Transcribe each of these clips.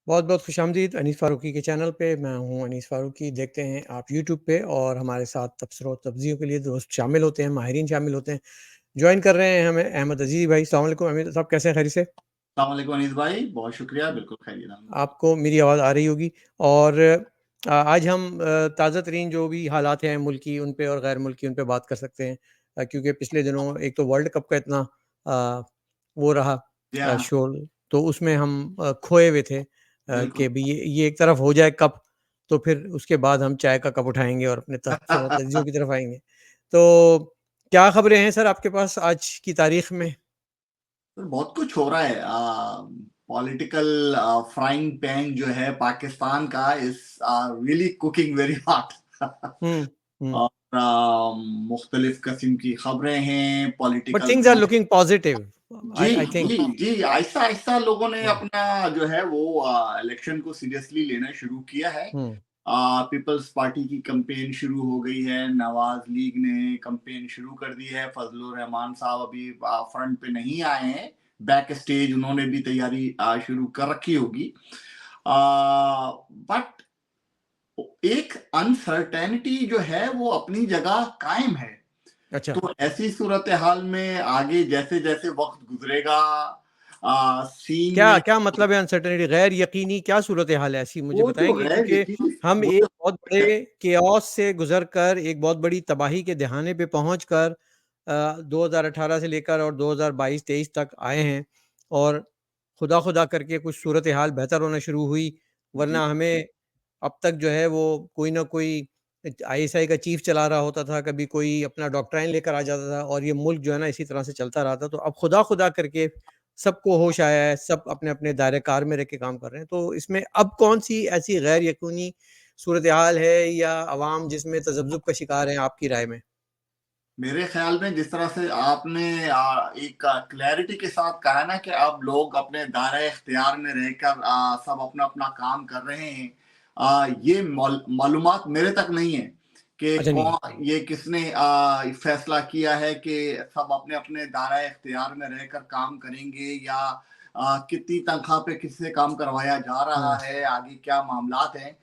बहुत बहुत खुशामदीद अनीस फ़ारूकी के चैनल पे। मैं हूँ अनीस फ़ारूकी। देखते हैं आप यूट्यूब पे, और हमारे साथ तबसरों तब्ज़ियों के लिए दोस्त शामिल होते हैं, माहिरीन शामिल होते हैं। ज्वाइन कर रहे हैं हमें अहमद अज़ीज़ भाई। अस्सलाम वालेकुम अहमद साहब, कैसे हैं? खैरियत से? अस्सलाम वालेकुम अनीस भाई, बहुत शुक्रिया, बिल्कुल खैरियत अल्हम्दुलिल्लाह। आपको मेरी आवाज़ आ रही होगी। और आज हम ताज़ा तरीन जो भी हालात हैं मुल्की, उन पे और गैर मुल्की, उन पे बात कर सकते हैं। क्योंकि पिछले दिनों एक तो वर्ल्ड कप का इतना अ, वो रहा जी हाँ, शोर, तो उसमें हम खोए हुए थे बिल्कुल। कि भई ये एक तरफ हो जाए कप, तो फिर उसके बाद हम चाय का कप उठाएँगे और अपने तज़ियों की तरफ आएँगे। तो क्या खबरें हैं सर आपके पास आज की तारीख़ में? तो बहुत कुछ हो रहा है। पॉलिटिकल फ्राइंग पैन जो है पाकिस्तान का is really cooking very hot. हुँ, हुँ। और मुख्तलिफ किस्म की खबरें हैं, but political things are looking positive. जी, आई थिंक। जी, जी, आहिस्ता-आहिस्ता लोगों ने हुँ, अपना जो है वो इलेक्शन को सीरियसली लेना शुरू किया है। हुँ। पीपल्स पार्टी की कैंपेन शुरू हो गई है, नवाज़ लीग ने कैंपेन शुरू कर दी है, फजलुर रहमान साहब अभी फ्रंट पे नहीं आए हैं, बैक स्टेज उन्होंने भी तैयारी शुरू कर रखी होगी। बट एक अनसर्टेनिटी जो है वो अपनी जगह कायम है। अच्छा, तो ऐसी सूरत-ए-हाल में आगे जैसे-जैसे वक़्त गुज़रेगा सीन क्या में क्या मतलब है अनसर्टेनिटी? गैर यकीनी क्या सूरत-ए-हाल है ऐसी, मुझे वो जो बताएँगे? गैर क्योंकि यकीनी हम वो एक जो बहुत बड़े किओस से गुज़र कर एक बहुत बड़ी तबाही के दहाने पे पहुँच कर 2018 से लेकर और 2022-23 तक आए हैं, और खुदा-खुदा करके कुछ सूरत-ए-हाल बेहतर होना शुरू हुई, जी, वरना हमें अब तक जो है वो कोई ना कोई आईएसआई का चीफ चला रहा होता था, कभी कोई अपना डॉक्ट्राइन लेकर आ जाता था, और ये मुल्क जो है ना इसी तरह से चलता रहा था। तो अब खुदा-खुदा करके सबको होश आया है, सब अपने-अपने दायरे-कार में रह के काम कर रहे हैं। तो इसमें अब कौन-सी ऐसी गैर यकीनी सूरत-ए-हाल है या अवाम जिसमें तज़ब्ज़ुब का शिकार हैं आपकी राय में? मेरे ख़्याल में जिस तरह से आपने एक क्लैरिटी के साथ कहा ना कि अब लोग अपने दायरा-ए-इख्तियार में रहकर सब अपना-अपना काम कर रहे हैं। ये मालूमात मेरे तक नहीं है कि अच्छा, नहीं है। कौन ये किसने फैसला किया है कि सब अपने-अपने दायरा-ए-इख्तियार में रहकर काम करेंगे, या कितनी तनख्वाह पे किससे काम करवाया जा रहा हाँ। है, आगे क्या मामलात हैं।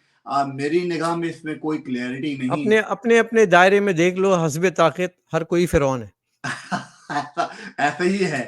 मेरी निगाह में इसमें कोई क्लैरिटी नहीं है। अपने दायरे में देख लो, हस्बे ताक़त हर कोई फ़िरौन है। ऐसा ऐसा ही है,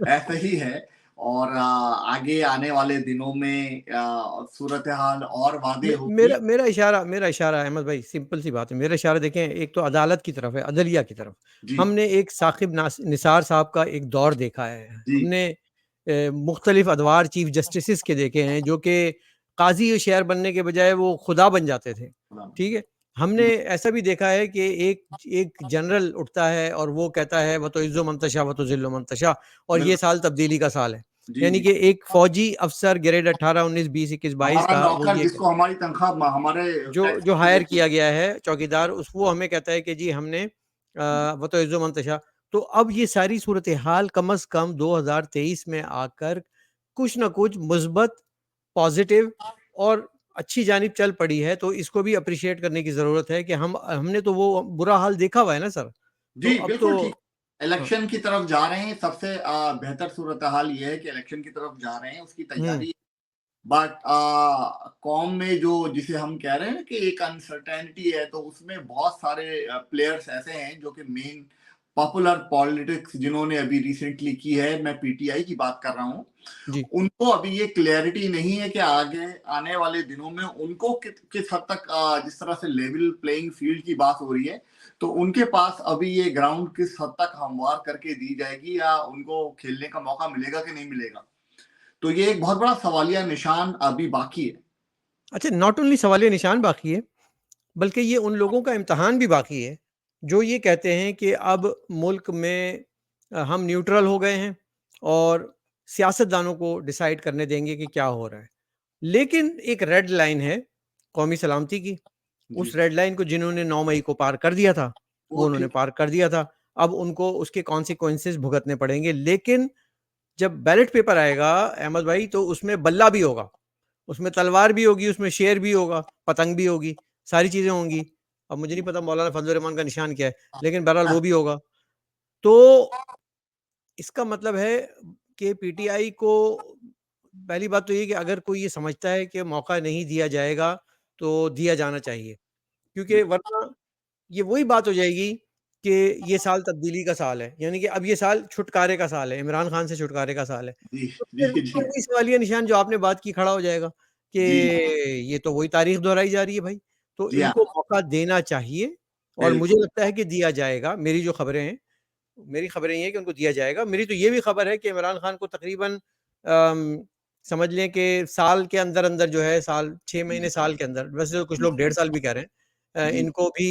ऐसा ही है। और आगे आने वाले दिनों में सूरत-ए-हाल और वाज़ेह होगी। मेरा इशारा अहमद भाई, सिंपल सी बात है। मेरा इशारा देखें, एक तो अदालत की तरफ है, अदलिया की तरफ। जी, हमने एक साकिब निसार साहब का एक दौर देखा है। जी, हमने मुख्तलिफ अदवार चीफ जस्टिसेस के देखे हैं, जो कि काज़ी शहर बनने के बजाय वो खुदा बन जाते थे। ठीक है? हमने जी, ऐसा भी देखा है कि एक एक जनरल उठता है और वो कहता है, "व तो इज़्ज़ु मन तशा व तुज़िल्लु मन तशा", और ये बिल्कुल। साल तब्दीली का साल है। जी, यानी जी। कि एक फ़ौजी अफ़सर ग्रेड 18, 19, 20, 21, 22 हमारा का वो नौकर ये जिसको हमारी तनख्वाह हमारे जो टैक्स जो से हायर देते हैं। किया गया है चौकीदार, उस वो हमें कहता है कि जी हमने वो तो इज़्ज़ो मंतशा। तो अब ये सारी सूरत-ए-हाल कम से कम 2023 में आकर कुछ न कुछ मुस्बत, पॉज़िटिव और अच्छी जानिब चल पड़ी है, तो इसको भी एप्रिशिएट करने की ज़रूरत है कि हमने तो वो बुरा हाल देखा हुआ है ना सर। तो जी, अब तो बिल्कुल ठीक। हाँ, इलेक्शन की तरफ जा रहे हैं, सबसे बेहतर सूरत-ए-हाल ये है कि इलेक्शन की तरफ जा रहे हैं, उसकी हुँ, तैयारी। बट कौम में जो जिसे हम कह रहे हैं ना कि एक अनसर्टेनिटी है, तो उसमें बहुत सारे प्लेयर्स ऐसे हैं जो कि मेन पॉपुलर पॉलिटिक्स जिन्होंने अभी रिसेंटली की है, मैं पीटीआई की बात कर रहा हूँ। जी। उनको अभी ये क्लैरिटी नहीं है कि आगे आने वाले दिनों में उनको किस हद तक जिस तरह से लेवल प्लेइंग फील्ड की बात हो रही है, तो उनके पास अभी ये ग्राउंड किस हद तक हमवार करके दी जाएगी, या उनको खेलने का मौका मिलेगा कि नहीं मिलेगा। तो ये एक बहुत बड़ा सवालिया निशान अभी बाकी है। अच्छा, नॉट ओनली सवालिया निशान बाकी है, बल्कि ये उन लोगों का इम्तिहान भी बाकी है, जो ये कहते हैं कि अब मुल्क में हम न्यूट्रल हो गए हैं और सियासतदानों को डिसाइड करने देंगे कि क्या हो रहा है। लेकिन एक रेड लाइन है कौमी सलामती की। जी, उस रेड लाइन को जिन्होंने 9 मई को पार कर दिया था, वो वो उन्होंने ठीक। पार कर दिया था। अब उनको उसके कॉन्सिक्वेंसेस भुगतने पड़ेंगे। लेकिन जब बैलेट पेपर आएगा अहमद भाई, तो उसमें बल्ला भी होगा, उसमें तलवार भी होगी, उसमें शेर भी होगा, पतंग भी होगी, सारी चीज़ें होंगी। अब मुझे नहीं पता मौलाना फजल रहमान का निशान क्या है, लेकिन बहरहाल वो भी होगा। तो इसका मतलब है कि पीटीआई को पहली बात तो ये कि अगर कोई ये समझता है कि मौका नहीं दिया जाएगा, तो दिया जाना चाहिए। क्योंकि वरना ये वही बात हो जाएगी कि ये साल तब्दीली का साल है, यानी कि अब ये साल छुटकारे का साल है, इमरान खान से छुटकारे का साल है। जी तो जी फिर जी वही सवालिया निशान जो आपने बात की खड़ा हो जाएगा कि जी ये तो वही तारीख दोहराई जा रही है भाई। तो जी इनको हाँ, मौका देना चाहिए और मुझे बिल्कुल। लगता है कि दिया जाएगा। मेरी खबरें ये हैं कि उनको दिया जाएगा। मेरी तो ये भी खबर है कि इमरान खान को तकरीबन समझ लें कि साल के अंदर-अंदर जो है, साल 6 महीने साल के अंदर, वैसे तो कुछ लोग डेढ़ साल भी कह रहे हैं, जी इनको भी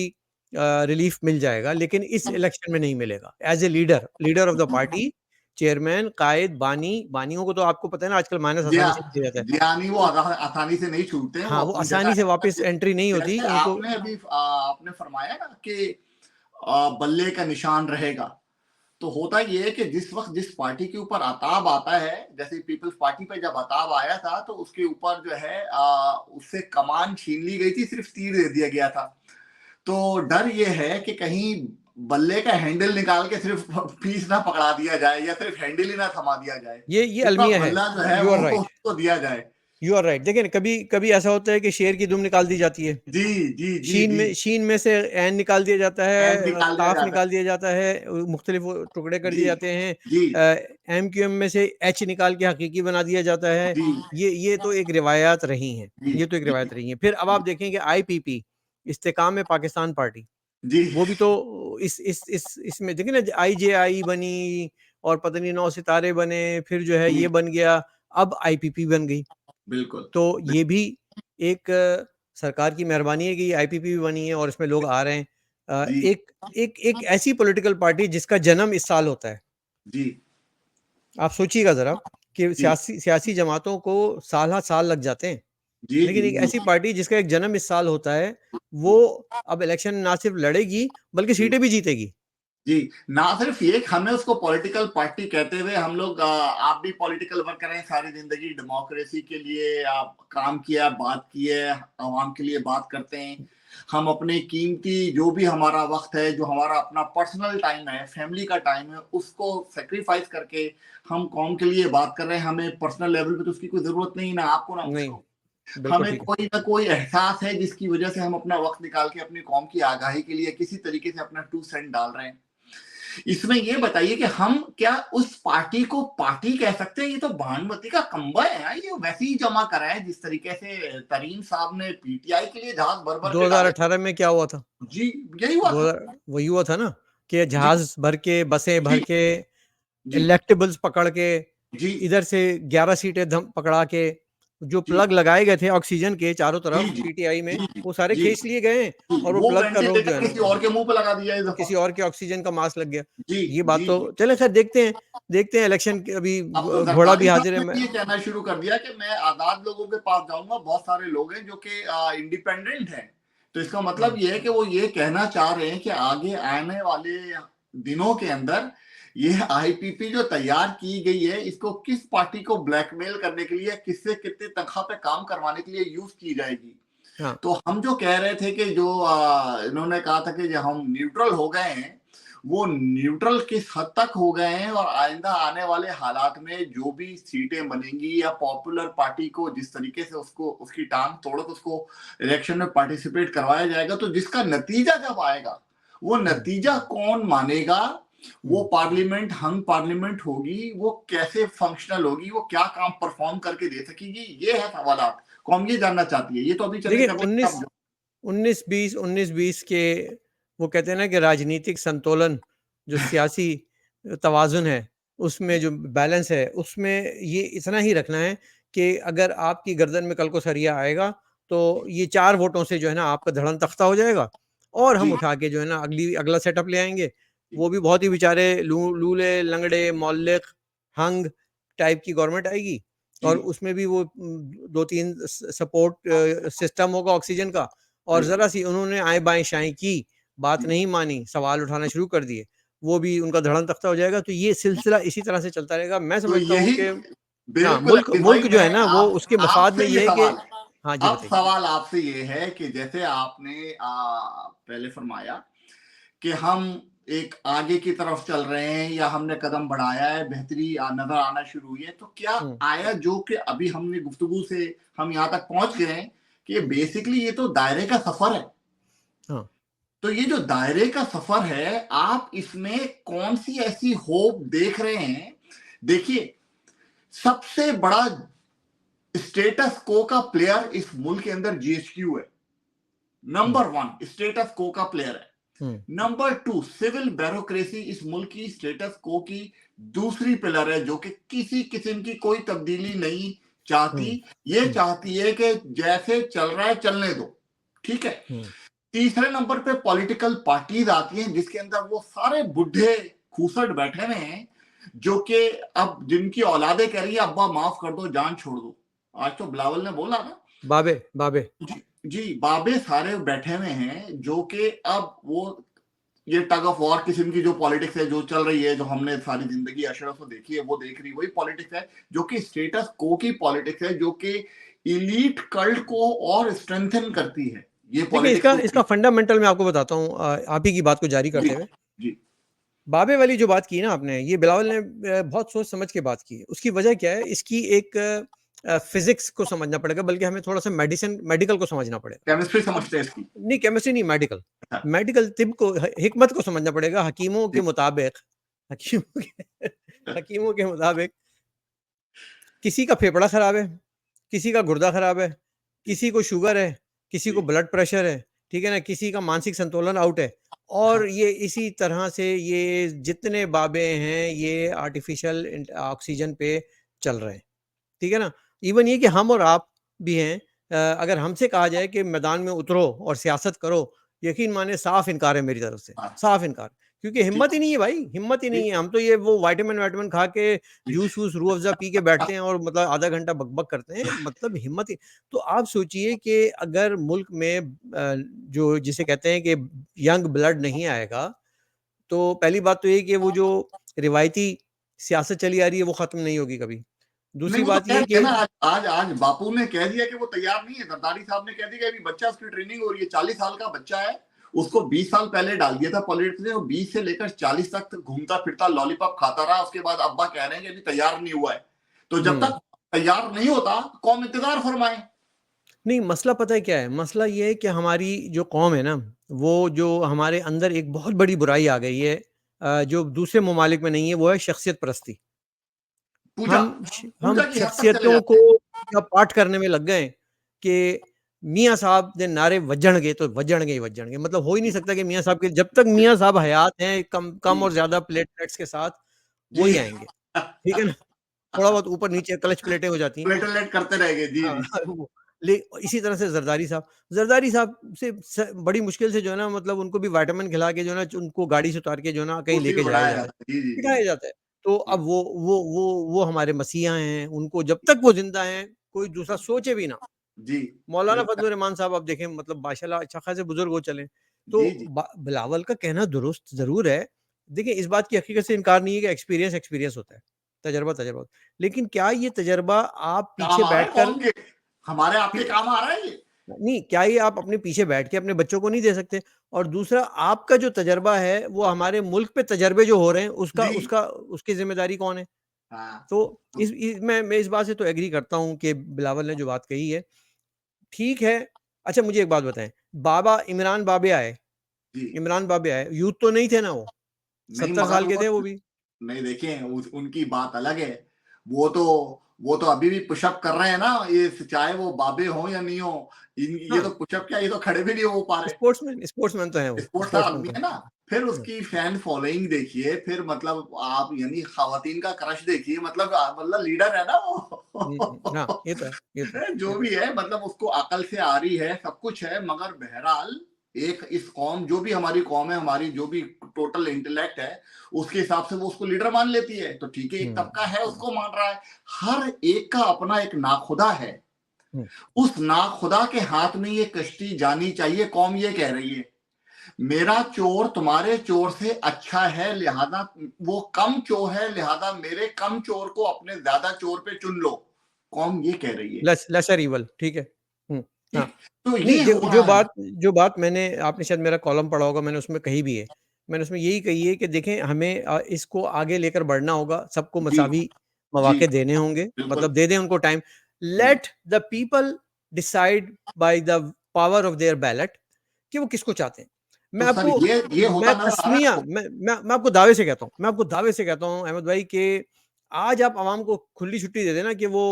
रिलीफ मिल जाएगा, लेकिन इस इलेक्शन में नहीं मिलेगा। As a leader, leader of the party, chairman, कायद, बानियों को तो आपको पता है ना आजकल माइनस जी आसानी हाँ, से नहीं दिया जाता है। जी हाँ, नहीं वो आसानी से नहीं छूटते हैं, वो हाँ, वो अपनी आसानी से वापस जगह। एंट्री नहीं होती, जैसे उनको आपने अभी आपने फरमाया ना कि बल्ले का निशान रहेगा, तो होता ये है कि जिस वक्त जिस पार्टी के ऊपर अताब आता है, जैसे पीपल्स पार्टी पे जब अताब आया था, तो उसके ऊपर जो है उससे कमान छीन ली गई थी, सिर्फ तीर दे दिया गया था। तो डर ये है कि कहीं बल्ले का हैंडल निकाल के सिर्फ पीस ना पकड़ा दिया जाए, या सिर्फ हैंडल ही ना थमा दिया जाए, ये पूरा अलमिया है। बल्ला जो है यू आर वो राइट। उसको दिया जाए। You are right. देखिए, कभी कभी ऐसा होता है कि शेर की दुम निकाल दी जाती है। जी जी जी जी। शीन में से ऐन निकाल दिया जाता एंड है, निकाल दिया काफ जाता निकाल दिया जाता है, मुख्तलिफ टुकड़े कर है। दिए जी जाते हैं, जी एम क्यू एम में से एच निकाल के हकीकी बना दिया जाता है। जी ये तो एक रिवायात रही हैं। जी ये तो एक जी रिवायत रही है। फिर अब आप देखें कि आईपीपी, इस्तेकाम में पाकिस्तान पार्टी, जी वो भी तो इसमें देखिए ना, आईजेआई बनी और पता नहीं 9 सितारे बने, फिर जो है जी, ये बन गया, अब आईपीपी बन गई। बिल्कुल। तो ये भी एक सरकार की मेहरबानी है कि ये आईपीपी भी बनी है और इसमें लोग आ रहे हैं। जी एक एक एक ऐसी पॉलिटिकल पार्टी जिसका जन्म इस साल होता है। जी आप सोचिएगा ज़रा कि जी सियासी सियासी जमातों को साल हर साल लग जाते हैं। जी लेकिन जी एक जी ऐसी पार्टी जिसका एक जन्म इस साल होता है, वो अब इलेक्शन ना सिर्फ लड़ेगी, बल्कि जी सीटें भी जीतेगी। जी, ना सिर्फ ये, हमें उसको पॉलिटिकल पार्टी कहते हुए हम लोग, आप भी पॉलिटिकल वर्क कर रहे हैं सारी जिंदगी, डेमोक्रेसी के लिए आप काम किया, बात की है, आवाम के लिए बात करते हैं। हम अपने कीमती जो भी हमारा वक्त है, जो हमारा अपना पर्सनल टाइम है, फैमिली का टाइम है, उसको सेक्रीफाइस करके हम कौम के लिए बात कर रहे हैं। हमें पर्सनल लेवल पे तो उसकी कोई जरूरत नहीं, ना आपको ना नहीं, मुझको। बिल्कुल हमें ठीक है। कोई ना कोई एहसास है जिसकी वजह से हम अपना वक्त निकाल के अपनी कौम की आगाही के लिए किसी तरीके से अपना 2 सेंट डाल रहे हैं। इसमें ये बताइए कि हम क्या उस पार्टी को पार्टी कह सकते हैं? ये तो भानुमति का कंबल है यार, ये वैसे ही जमा करा है जिस तरीके से तरीन साहब ने पीटीआई के लिए जहाज भर भर के डाले। 2018 में क्या हुआ था? जी, यही हुआ था। 2000 वही हुआ था ना कि जी जहाज़ भर के, बसें भर जी के, जी इलेक्टेबल्स पकड़ के, जी इधर से 11 सीटें धम पकड़ा के, जो जी प्लग लगाए गए थे ऑक्सीजन के चारों जी तरफ जी पीटीआई में, जी वो सारे जी खींच लिए गए हैं जी, और वो वो प्लग का रोग जो वेंटिलेटर है ना, किसी और के मुंह पे लगा दिया इस दफा। किसी और के ऑक्सीजन का मास्क लग गया। जी ये बात जी तो जी। चलें, खैर देखते हैं इलेक्शन के, अभी अब तो घोड़ा भी जरदारी हाज़िर है। साहब मैं ने ये कहना शुरू कर दिया कि मैं आजाद लोगों के पास जाऊंगा। बहुत सारे लोग हैं जो कि इंडिपेंडेंट हैं, तो इसका मतलब हुँ, ये है कि वो ये कहना चाह रहे हैं कि आगे आने वाले दिनों के अंदर ये आईपीपी जो तैयार की गई है, इसको किस पार्टी को ब्लैकमेल करने के लिए, किससे कितने तनख्वाह पे काम करवाने के लिए यूज की जाएगी। हाँ, तो हम जो कह रहे थे कि जो इन्होंने कहा था कि जो हम न्यूट्रल हो गए हैं, वो न्यूट्रल किस हद तक हो गए हैं, और आइंदा आने वाले हालात में जो भी सीटें बनेंगी या पॉपुलर पार्टी को जिस तरीके से उसको उसकी टांग तोड़ के उसको इलेक्शन में पार्टिसिपेट करवाया जाएगा, तो जिसका नतीजा जब आएगा, वो हुँ, नतीजा कौन मानेगा? वो हुँ। पार्लियामेंट हंग पार्लियामेंट होगी, वो कैसे फंक्शनल होगी, वो क्या काम परफॉर्म करके दे सकेगी? ये है सवालात, कौन ये जानना चाहती है। ये तो अभी चले देखिए, कर लेंगे 19 आप। 19-20 के, वो कहते हैं ना कि राजनीतिक संतुलन, जो सियासी तवाज़ुन है, उसमें जो बैलेंस है, उसमें ये इतना ही रखना है कि अगर आपकी गर्दन में कल को सरिया आएगा, तो ये 4 वोटों से जो है ना आपका धड़न-तख्ता हो जाएगा और हम जी उठा के जो है ना अगला सेटअप ले आएँगे। जी वो भी बहुत ही बेचारे लूले, लंगड़े, मौलिक, हंग टाइप की गवर्नमेंट आएगी जी और उसमें भी वो 2-3 सपोर्ट सिस्टम होगा ऑक्सीजन का, और बिल्कुल ज़रा-सी उन्होंने आएँ-बाएँ-शाएँ की, बात जी। नहीं मानी, सवाल उठाना शुरू कर दिए, वो भी उनका धड़न-तख्ता हो जाएगा। तो ये सिलसिला इसी तरह से चलता रहेगा। मैं तो समझता हूँ यही कि हाँ, बिल्कुल मुल्क अली भाई, मुल्क जो है मैं ना, वो आप उसके मफाद में आपसे ये ये है कि सवाल हाँ जी, अब बताइए। सवाल आपसे ये है कि जैसे आपने पहले फरमाया कि हम एक आगे की तरफ चल रहे हैं या हमने कदम बढ़ाया है, बेहतरी नज़र आना शुरू हुई है, तो क्या हुँ, आया जो कि अभी हमने गुफ्तगू से हम यहाँ तक पहुँच गए हैं कि हुँ, बेसिकली ये तो दायरे का सफ़र है। हाँ, तो ये जो दायरे का सफ़र है, आप इसमें कौन-सी ऐसी होप देख रहे हैं? देखिए, सबसे बड़ा स्टेटस को का प्लेयर इस मुल्क के अंदर जीएचक्यू है। हुँ, नंबर 1 स्टेटस को का प्लेयर है। हुँ, नंबर 2 सिविल ब्यूरोक्रेसी इस मुल्क की स्टेटस को की दूसरी पिलर है, जो कि किसी किस्म की कोई तब्दीली नहीं चाहती। हुँ, ये हुँ, चाहती है कि जैसे चल रहा है चलने दो, ठीक है। हुँ, तीसरे नंबर पे पॉलिटिकल पार्टीज आती हैं, जिसके अंदर वो सारे बुढ़े खूसट बैठे हुए हैं, जो कि अब जिनकी औलादे कह रही है अब्बा माफ कर दो, जान छोड़ दो। आज तो बिलावल ने बोला ना। बाबे, बाबे। जी, जी, बाबे सारे बैठे हुए हैं, जो कि अब वो ये टग ऑफ वॉर किस्म की जो पॉलिटिक्स है जो चल रही है, जो हमने सारी जिंदगी अशरफ से देखी है, वो देख रही, वही पॉलिटिक्स है, जो कि स्टेटस को की पॉलिटिक्स है, जो कि इलीट कल्ट को और स्ट्रेंथन करती है, ये देखिए, पॉलिटिक्स इसका को। इसका फंडामेंटल मैं आपको बताता हूँ, आप ही की बात को जारी जी, करते हुए। जी, बाबे वाली जो बात की ना आपने, ये बिलावल ने बहुत सोच समझ के बात की है। उसकी वजह क्या है? इसकी एक फिज़िक्स को समझना पड़ेगा, बल्कि हमें थोड़ा-सा मेडिकल को समझना पड़ेगा। केमिस्ट्री अब समझते हैं इसकी। नहीं, केमिस्ट्री नहीं, मेडिकल। हाँ, मेडिकल तिब को हिकमत को समझना पड़ेगा। जी, हकीमों के हकीमों के मुताबिक किसी का फेफड़ा खराब है, किसी का गुर्दा खराब है, जी, किसी को शुगर है, किसी को जी, ब्लड प्रेशर है, ठीक है ना? किसी का मानसिक संतुलन आउट है, हाँ, और ये इसी तरह से ये जितने बाबे हैं, ये आर्टिफ़िशियल ऑक्सीजन पे चल रहे हैं, ठीक है ना? इवन ये कि हम और आप भी हैं, अगर हमसे कहा जाए कि मैदान में उतरो और सियासत करो, यकीन मानिए साफ़ इनकार है मेरी तरफ से, हाँ, साफ़ इनकार। क्योंकि ठीक, हिम्मत ही नहीं है भाई, हिम्मत ही ठीक, नहीं है। हम तो ये वो विटामिन-वाइटामिन खा के जी, जूस-वूस, रूह अफ़ज़ा पी के बैठते हैं और मतलब आधा घंटा बक-बक करते हैं, मतलब हिम्मत ही। तो आप सोचिए कि अगर मुल्क में जो जिसे कहते हैं कि यंग ब्लड नहीं आएगा, तो पहली बात तो ये है कि वो जो रिवायती सियासत चली आ रही है, वो ख़त्म नहीं होगी कभी। नहीं दूसरी वो तो बात कह ये है दिया कि ना, आज बापू ने कह दिया कि वो तैयार नहीं है। जरदारी साहब ने कह दिया कि अभी बच्चा, उसकी ट्रेनिंग हो रही है, 40 साल का बच्चा है, उसको 20 साल पहले डाल दिया था पॉलिटिक्स में, वो 20 से लेकर 40 तक घूमता फिरता लॉलीपॉप खाता रहा। उसके बाद अब्बा कह रहे हैं कि अभी तैयार नहीं हुआ है। तो जब हुँ। तक तैयार नहीं होता, कौम इंतजार फरमाए। नहीं, मसला पता है क्या है? मसला ये है कि हमारी जो कौम है ना, वो जो हमारे अंदर एक बहुत बड़ी बुराई आ गई है, जो दूसरे ममालिक में नहीं है, वो है शख्सियत परस्ती। पूजा, हम पूजा की हद तक चले शख्सियतों को जाते हैं। पूजा पाठ करने में लग गए कि मियाँ साहब दे नारे वज्जणगे तो वज्जणगे ही वज्जणगे। मतलब हो ही नहीं जी, सकता कि मियाँ साहब के, जब तक मियाँ साहब हयात हैं, कम कम जी, और ज़्यादा प्लेटलेट्स के साथ, वो जी। ही आएँगे। ठीक है ना? थोड़ा बहुत ऊपर-नीचे क्लच प्लेटें हो जाती हैं। प्लेटलेट करते रहेंगे। जी, हाँ, जी, वो ले इसी तरह से ज़रदारी साहब से बड़ी मुश्किल से जो है ना, मतलब उनको भी विटामिन खिला के जो है ना, उनको गाड़ी से उतार के जो है ना कहीं कुर्सी पे लेके जाया बढ़ाया जाता है, जाता है। जी, जी, जी, बिठाया जाता है। तो जी, अब वो हमारे मसीहा हैं, उनको जब तक वो ज़िंदा हैं, कोई दूसरा सोचे भी ना। जी, मौलाना बिल्कुल। फज़लुर रहमान साहब आप देखें, मतलब माशाल्लाह अच्छा खासे बुज़ुर्ग हो चले। तो जी, जी। बिलावल का कहना दुरुस्त ज़रूर है। देखिए, इस बात की हकीकत से इनकार नहीं है कि एक्सपीरियंस एक्सपीरियंस होता है। तजुर्बा तजुर्बा होता है। लेकिन क्या ये तजुर्बा आप काम पीछे आ रहा है बैठकर कौम के, हमारे पी आपके काम आ रहा है ये। नहीं, क्या ये आप अपने पीछे बैठ के अपने बच्चों को नहीं दे सकते? और दूसरा, आपका जो तजुर्बा है, वो हमारे मुल्क पे तजर्बे जो हो रहे हैं, उसका जी, उसका उसकी ज़िम्मेदारी कौन है? हाँ, तो इस मैं इस बात से तो एग्री करता हूँ कि बिलावल ने जो बात कही है, ठीक है। अच्छा, मुझे एक बात बताएँ, जी। इमरान बाबे आए, यूथ तो नहीं थे ना वो? नहीं 70 मगर साल के वो थे वो भी। नहीं, देखें उनकी बात अलग है। वो तो वो तो अभी भी पुशअप कर रहे हैं ना, ये चाहे वो बाबे हों या नहीं हों। ये तो हाँ, पुशअप क्या, ये तो खड़े भी नहीं हो पा रहे। स्पोर्ट्समैन तो हैं वो, स्पोर्ट्स स्पोर्ट्समैन आदमी तो है हैं। ना। फिर हाँ, उसकी फैन फॉलोइंग देखिए, फिर मतलब आप यानी खवातीन का क्रश देखिए, मतलब लीडर है ना हाँ, वो। ये तो है, ये तो है, ये जो तो है। भी है, मतलब उसको अकल से आ रही है, सब कुछ है, मगर बहरहाल एक इस कौम, जो भी हमारी कौम है, हमारी जो भी टोटल इंटेलेक्ट है, उसके हिसाब से वो उसको लीडर मान लेती है। तो ठीक है, एक हुँ, तबका है हुँ, उसको मान रहा है। हर एक का अपना एक नाखुदा है। हुँ। उस नाखुदा के हाथ में ये कश्ती जानी चाहिए। कौम ये कह रही है मेरा चोर तुम्हारे चोर से अच्छा है, लिहाजा वो कम चोर है, लिहाजा मेरे कम चोर को अपने ज्यादा चोर पे चुन लो। कौम ये कह रही है। लेसर इविल, ठीक है। हुँ, हाँ, ठीक, तो नहीं ये हो जो रहा है। बात मैंने, आपने शायद मेरा कॉलम पढ़ा होगा, मैंने उसमें कही भी है। मैंने उसमें यही कही है कि देखें, हमें इसको आगे लेकर बढ़ना होगा, सबको जी, मसावी जी, मौके देने होंगे, बिल्कुल। मतलब दे दें उनको time. Let the people decide by the power of their ballot कि वो किसको चाहते हैं। तो सर ये होता मैं नजर आ रहा है तस्मिया आपको? मैं आपको दावे से कहता हूँ, अहमद भाई, कि आज आप आवाम को खुली छुट्टी दे देना कि वो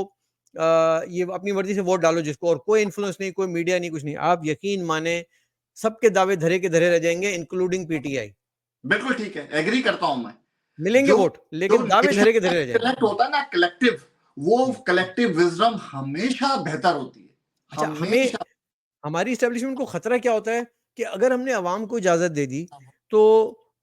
ये अपनी मर्जी से वोट डालो जिसको, और कोई इन्फ्लुएंस नहीं, कोई मीडिया नहीं, कुछ नहीं। आप यकीन माने, सबके दावे धरे के धरे रह जाएंगे, इंक्लूडिंग पीटीआई। बिल्कुल ठीक है, एग्री करता हूं मैं। मिलेंगे जो वोट, जो लेकिन दावे नेशन धरे के धरे रह जाएंगे। इंटेलेक्ट होता है ना, कलेक्टिव, वो कलेक्टिव विजडम हमेशा बेहतर होती है, अच्छा, हमें, हमेशा। हमारी इस्टेब्लिशमेंट को खतरा क्या होता है कि अगर हमने अवाम को इजाजत दे दी, तो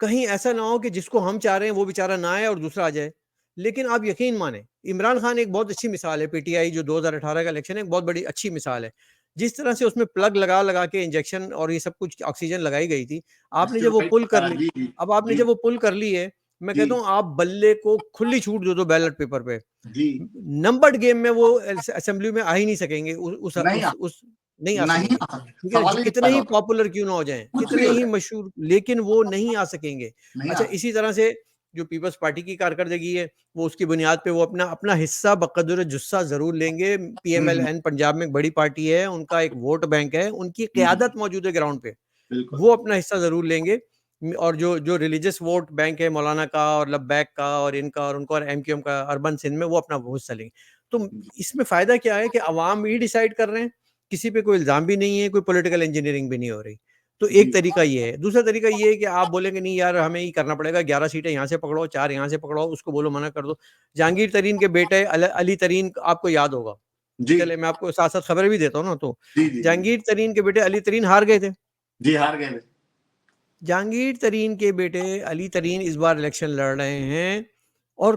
कहीं ऐसा ना हो कि जिसको हम चाह रहे हैं वो बेचारा ना आए और दूसरा आ जाए। लेकिन आप यकीन माने, इमरान खान एक बहुत अच्छी मिसाल है, पीटीआई जो 2018 का इलेक्शन है, एक बहुत बड़ी अच्छी मिसाल है। जिस तरह से उसमें प्लग लगा लगा के इंजेक्शन और ये सब कुछ ऑक्सीजन लगाई गई थी, आपने जब वो स्टेरॉइड पुल कर वगैरह, ली, जी जी अब आपने जी जब वो पुल कर ली है, मैं जी कहता हूँ आप बल्ले को खुली छूट दे दो बैलेट पेपर पे, जी। नंबर्ड गेम में वो असेंबली में आ ही नहीं सकेंगे, नहीं आ, उस नहीं आ नहीं सकेंगे। आ सकते, ठीक है ना? सवाल ही नहीं कितने पैदा ही होता, पॉपुलर क्यों ना हो जाएँ, कुछ भी कितने हो ही जाए, मशहूर, लेकिन वो नहीं आ सकेंगे। नहीं आ अच्छा, सकते। इसी तरह से जो पीपल्स पार्टी की कारकर्दगी है, वो उसकी बुनियाद पे वो अपना अपना हिस्सा बक़द्र जुस्सा ज़रूर लेंगे। हम्म, पीएमएलएन पंजाब में एक बड़ी पार्टी है, उनका एक वोट बैंक है, उनकी हम्म, क़यादत मौजूद है ग्राउंड पे। बिल्कुल। वो अपना हिस्सा ज़रूर लेंगे। और जो जो रिलीजियस वोट बैंक है मौलाना का और लब्बैक का और इनका और उनका और एमक्यूएम का अर्बन सिंध में, वो अपना वो हिस्सा लेंगे। तो इसमें फ़ायदा क्या है कि अवाम ही डिसाइड कर रहे हैं, किसी पे कोई इल्ज़ाम भी नहीं है, कोई पॉलिटिकल इंजीनियरिंग भी नहीं हो रही। तो एक जी तरीका ये है। दूसरा तरीका ये है कि आप बोलेंगे नहीं यार, हमें ही करना पड़ेगा, 11 सीटें यहाँ से पकड़ो, 4 यहाँ से पकड़ो, उसको बोलो मना कर दो। जहांगीर तरीन के बेटे अली तरीन, आपको याद होगा। जी चले मैं आपको साथ-साथ खबरें भी देता हूँ ना, तो जी जी जी जहांगीर तरीन के बेटे अली तरीन हार गए थे। जी, हार गए थे। जहांगीर तरीन के बेटे अली तरीन इस बार इलेक्शन लड़ रहे हैं, और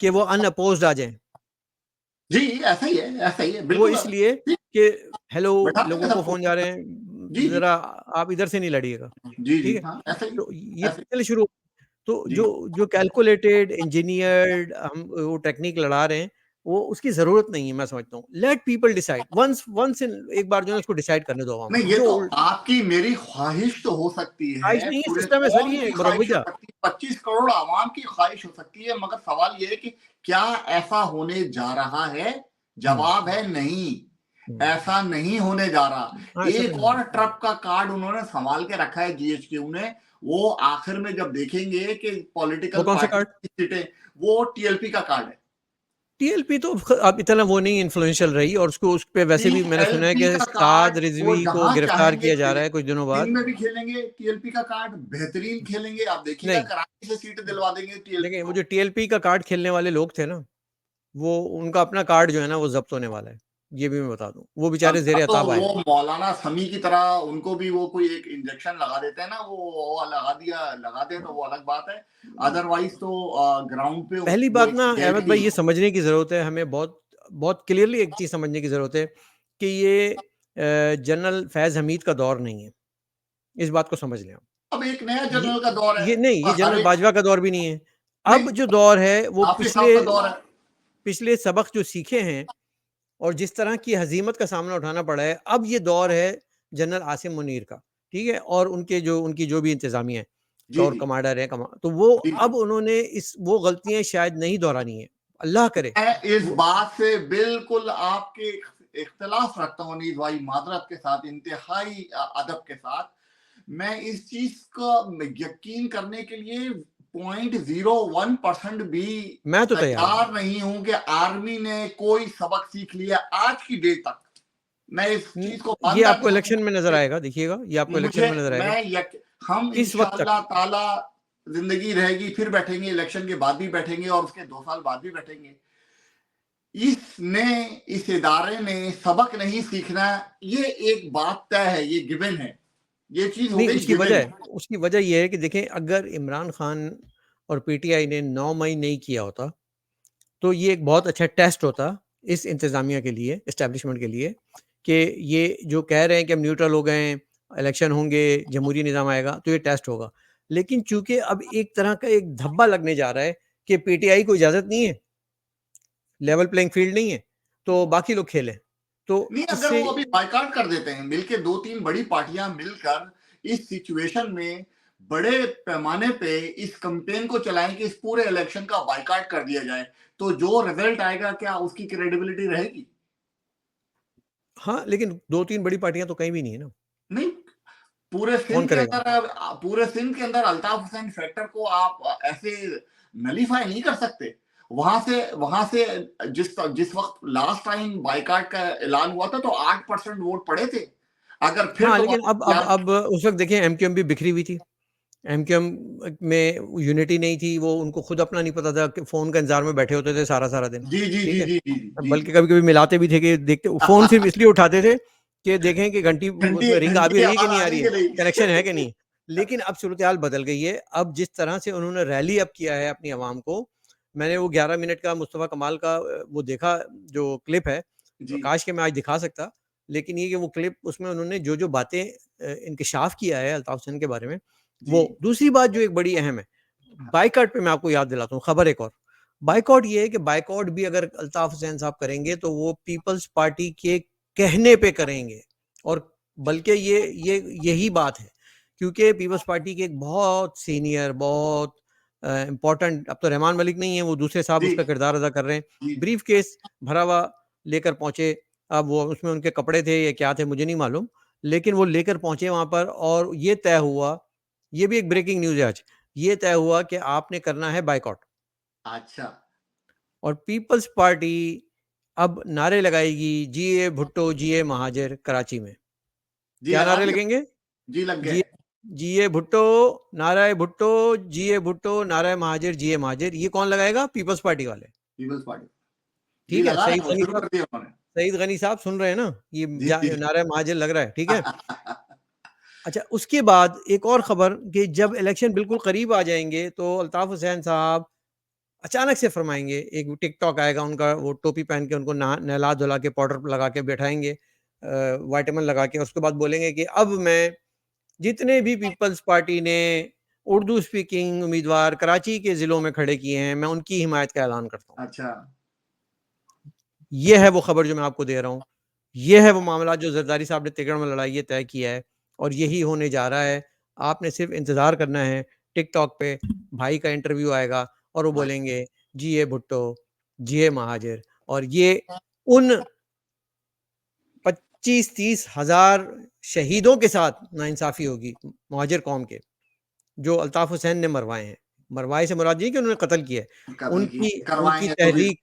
कि वो अनअपोज्ड आ जाएं। जी, ऐसा ही है, ऐसा ही है, वो बिल्कुल। इसलिए जी, कि हेलो, बैठाते लोगों हैं को सबको। फ़ोन जा रहे जी हैं, जी ज़रा आप इधर से नहीं लड़िएगा, जी ठीक जी, है? हाँ, ऐसा ही, तो ये ऐसे चलिए शुरू। तो जी जो जो कैलकुलेटेड, इंजीनियर्ड हम वो टेक्निक लड़ा रहे हैं, वो उसकी ज़रूरत नहीं है, मैं समझता हूँ। Let people decide once once in एक बार जो है उसको डिसाइड करने दो आवाम नहीं, को। ये जो तो उल्ट आपकी मेरी ख्वाहिश तो हो सकती ख्वाहिश है, नहीं है, पूरे सिस्टम है सर, कौम ये की ख्वाहिश हो मुरव्वजा। सकती है, 25 करोड़ आवाम की ख्वाहिश हो सकती है, मगर सवाल ये है कि क्या ऐसा होने जा रहा है? हुँ, जवाब है नहीं, हुँ। ऐसा नहीं होने जा रहा। हाँ, ऐसा तो एक नहीं और है। ट्रम्प का कार्ड उन्होंने संभाल के रखा है जीएचक्यू ने, वो आखिर में जब देखेंगे कि वो पॉलिटिकल कौन-सा पार्टी कार्ड? की सीटें, वो टीएलपी का कार्ड है। टीएलपी तो अब इतना वो नहीं इन्फ्लुएंशियल रही, और उसको उस पे वैसे भी मैंने सुना है टीएलपी कि का कार्ड साद वो रिजवी को जहां गिरफ्तार चाहेंगे किया जा रहा है खेलेंगे, कुछ दिनों दिन बाद। में भी खेलेंगे टीएलपी का कार्ड, बेहतरीन खेलेंगे, आप देखिएगा नहीं, कराची से सीट दिलवा देंगे टीएलपी देखिए वो को। जो टीएलपी का कार्ड खेलने वाले लोग थे ना, वो उनका अपना कार्ड जो है ना वो ज़ब्त होने वाला है। ये भी मैं बता दूँ। वो बेचारे अब ज़ेर तो अताब आए वो हैं। मौलाना समी की तरह उनको भी वो कोई एक इंजेक्शन लगा देते हैं ना, वो लगा दिया, लगा दे तो वो अलग बात है। अदरवाइज तो ग्राउंड पे पहली वो बात एक ना अहमद भाई, रियलिटी। ये समझने की ज़रूरत है हमें, बहुत बहुत क्लियरली एक चीज़ समझने की ज़रूरत है कि ये जनरल फैज़ हमीद का दौर नहीं है। इस बात को समझ लें आप। अब एक नया ये जनरल का दौर है, ये नहीं, ये हर जनरल एक, बाजवा का दौर भी नहीं है। नहीं, अब जो दौर है वो हाफिज साहब पिछले का दौर है। पिछले सबक जो सीखे हैं, और जिस तरह की हज़ीमत का सामना उठाना पड़ा है, अब ये दौर है जनरल आसिम मुनीर का, ठीक है? और उनकी जो भी इंतज़ामिया है, जी कोर जी कमांडर हैं, तो वो जी जी। अब उन्होंने वो गलतियाँ शायद नहीं दोहरानी है, अल्लाह करे। मैं इस वो बात से बिल्कुल आपके इख्तिलाफ रखता हूँ अनीस भाई, माजरत के साथ, इंतहाई अदब के साथ। मैं इस चीज का यकीन करने के लिए 0.01% भी मैं तो तैयार हूँ। तैयार नहीं हूं कि आर्मी ने कोई सबक सीख लिया आज की डेट तक। मैं इस चीज को ये मानता आपको भी इलेक्शन में नज़र हूं। आएगा, देखिएगा, ये आपको इलेक्शन मुझे में नज़र आएगा। मैं हम इस वक़्त तक इंशाअल्लाह ताला, जिंदगी रहेगी फिर बैठेंगे, इलेक्शन के बाद भी बैठेंगे और उसके 2 साल बाद भी बैठेंगे। इसने, इस इदारे ने सबक नहीं सीखना, ये एक बात तय है, ये गिवन है, ये चीज हो नहीं, गई उसकी गिवन। वजह उसकी वजह ये है कि देखें, अगर इमरान खान और पीटीआई ने 9 मई नहीं किया होता, तो ये एक बहुत अच्छा टेस्ट होता इस इंतज़ामिया के लिए, एस्टेब्लिशमेंट के लिए, कि ये जो कह रहे हैं कि हम न्यूट्रल हो गए हैं, इलेक्शन होंगे, जमहूरी निज़ाम आएगा, तो ये टेस्ट होगा। लेकिन चूँकि अब एक तरह का एक धब्बा लगने जा रहा है कि पीटीआई को इजाज़त नहीं है, लेवल प्लेइंग फील्ड नहीं है, तो बाकी लोग खेलें। तो नहीं, अगर इससे वो अभी बायकॉट कर देते हैं, मिलके 2-3 बड़ी पार्टियां मिलकर इस सिचुएशन में बड़े पैमाने पे इस कैंपेन को चलाएं कि इस पूरे इलेक्शन का बायकॉट कर दिया जाए, तो जो रिजल्ट आएगा क्या उसकी क्रेडिबिलिटी रहेगी? हाँ, लेकिन 2-3 बड़ी पार्टियां तो कहीं भी नहीं है ना, नहीं, पूरे कौन सिंध के करेगा? अंदर, पूरे सिंध के अंदर अल्ताफ हुसैन फैक्टर को आप ऐसे नलीफाई नहीं कर सकते। वहां से जिस जिस वक्त लास्ट टाइम बाइकाट का ऐलान हुआ था तो 8% वोट पड़े थे। अगर फिर हाँ, लेकिन दोबारा ऐलान, अब उस वक़्त देखिए एमक्यूएम भी बिखरी हुई थी। एमक्यूएम में यूनिटी नहीं थी, वो उनको खुद अपना नहीं पता था कि फ़ोन का इंतज़ार में बैठे होते थे सारा-सारा दिन, जी जी ठीक जी है? जी जी जी बल्कि जी कभी-कभी मिलाते भी थे कि देखते फ़ोन सिर्फ़ इसलिए उठाते थे कि देखें कि घंटी घंटी उसमें रिंग आ घंटी भी की रही है कि आवाज नहीं आ आ रही रही है है, कि नहीं? कनेक्शन है कि नहीं। लेकिन अब सूरत-ए-हाल बदल गई है। अब जिस तरह से उन्होंने रैली अप किया है अपनी आवाम को, मैंने वो 11 मिनट का मुस्तफ़ा कमाल का वो देखा जो क्लिप है, जी काश कि मैं आज दिखा सकता। लेकिन ये कि वो क्लिप उसमें उन्होंने जो-जो बातें इंकिशाफ़ किया है अल्ताफ़ हुसैन के बारे में, जी। वो। दूसरी बात जो एक बड़ी अहम है, बायकॉट पे मैं आपको याद दिलाता हूँ, खबर एक और। बायकॉट ये है कि बायकॉट भी अगर अल्ताफ हुसैन साहब करेंगे तो वो पीपल्स पार्टी के कहने पे करेंगे, और बल्कि ये यही बात है, क्योंकि पीपल्स पार्टी के एक बहुत सीनियर, बहुत इम्पोर्टेंट, अब तो रहमान मलिक नहीं है, वो दूसरे साहब जी उसका किरदार अदा कर रहे हैं। जी ब्रीफ केस भरा हुआ लेकर पहुंचे, अब वो उसमें उनके कपड़े थे या क्या थे मुझे नहीं मालूम, लेकिन वो लेकर पहुंचे वहां पर, और ये तय हुआ, ये भी एक ब्रेकिंग न्यूज है आज, ये तय हुआ कि आपने करना है बायकॉट। अच्छा। और पीपल्स पार्टी अब नारे लगाएगी, जिए भुट्टो जिए महाजर, कराची में। जी क्या लगा नारे दिया। लगेंगे? जी लग जिए गए। जिए भुट्टो, नाराय भुट्टो, जिए भुट्टो, नाराय महाजर, जिए महाजर। ये कौन लगाएगा? पीपल्स पार्टी वाले। Peoples Party. जी ठीक है, लगा रहे सईद हैं, वो गनी शुरू साहब, कर दिया उन्होंने। सईद गनी साहब सुन रहे हैं ना? ये जी जी जी। नाराय महाजर लग रहा है, ठीक है? अच्छा, उसके बाद एक और खबर कि जब इलेक्शन बिल्कुल करीब आ जाएंगे तो अल्ताफ हुसैन साहब अचानक से फरमाएँगे, एक टिकटॉक आएगा उनका, वो टोपी पहन के उनको नहला-धुला के पाउडर लगा के बैठाएँगे, विटामिन लगा के, उसके बाद बोलेंगे कि अब मैं जितने भी पीपल्स पार्टी ने उर्दू स्पीकिंग उम्मीदवार कराची के ज़िलों में खड़े किए हैं, मैं उनकी हिमायत का ऐलान करता हूँ। अच्छा। ये है वो खबर जो मैं आपको दे रहा हूँ। ये है वो मामला जो ज़रदारी साहब ने तिगड़ में लड़ाई ये तय किया है, और यही होने जा रहा है। आपने सिर्फ़ इंतज़ार करना है, टिकटॉक पे भाई का इंटरव्यू आएगा और वो बोलेंगे, जिए भुट्टो, जिए महाजिर, और ये उन 25-30 हज़ार शहीदों के साथ नाइंसाफ़ी होगी महाजिर कौम के, जो अल्ताफ़ हुसैन ने मरवाए हैं। मरवाए से मुराद ये है कि उन्होंने कत्ल किया है। कत्ल की उनकी उनकी करवाएंगे तो भी। तहरीक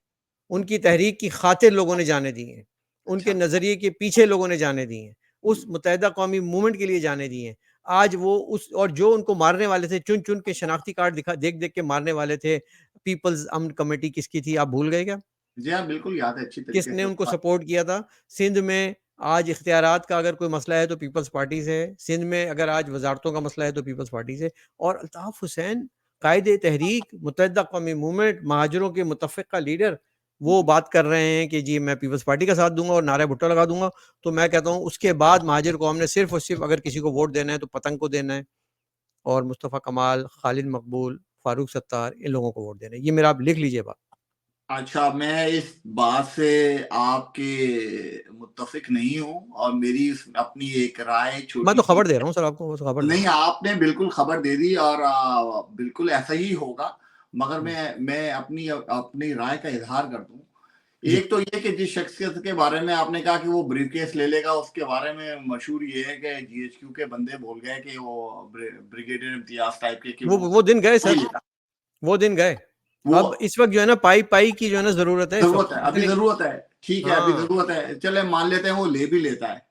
उनकी तहरीक की खातिर लोगों ने जानें दी हैं। उनके अच्छा। नज़रिए के पीछे लोगों ने जानें दी हैं। उस मुत्तहिदा कौमी मूवमेंट के लिए जानें दी हैं। आज वो उस, और जो उनको मारने वाले थे, चुन-चुन के शनाख्ती कार्ड देख-देख के मारने वाले थे, पीपल्स अमन कमेटी किसकी थी, आप भूल गए क्या? जी हाँ, बिल्कुल याद है अच्छी तरीके किसने से। उनको सपोर्ट किया था? सिंध में आज इख्तियारात का अगर कोई मसला है तो पीपल्स पार्टी से है। सिंध में अगर आज वज़ारतों का मसला है तो पीपल्स पार्टी से। और अल्ताफ़ हुसैन कायदे तहरीक, मुत्तहिदा कौमी मूवमेंट, महाजिरों के मुतफ़िक़ा लीडर, वो बात कर रहे हैं कि जी मैं पीपल्स पार्टी का साथ दूँगा और नारे भुट्टो लगा दूँगा। तो मैं कहता हूँ उसके बाद महाजिर कौम ने सिर्फ़ और सिर्फ़ अगर किसी को वोट देना है तो पतंग को देना है, और मुस्तफ़ा कमाल, खालिद मकबूल, फ़ारूक सत्तार, इन लोगों को वोट देना है। ये मेरा आप लिख लीजिए बात। अच्छा, मैं इस बात से आपके मुत्तफ़िक नहीं हूँ और मेरी अपनी एक राय मैं तो छोटी-सी। खबर दे रहा हूँ सर आपको, बस खबर दे रहा नहीं, हूँ। आपने बिल्कुल खबर दे दी और बिल्कुल ऐसा ही होगा। मगर हुँ, मैं अपनी अपनी राय का इज़हार कर दूँ। जी। एक तो ये कि जिस शख्सियत के बारे में आपने कहा कि वो ब्रीफ़केस ले लेगा, उसके बारे में मशहूर ये है कि जीएचक्यू के बंदे बोल गए कि वो ब्रिगेडियर इम्तियाज़ टाइप के कि वो वो दिन गए नहीं सर, लेगा। वो दिन गए। वो अब इस वक़्त जो है ना पाई-पाई की जो है ना ज़रूरत है इस वक़्त। ज़रूरत है, अभी इतने ज़रूरत है। ठीक है, अभी हाँ, ज़रूरत है। चलें मान लेते हैं वो ले भी लेता है।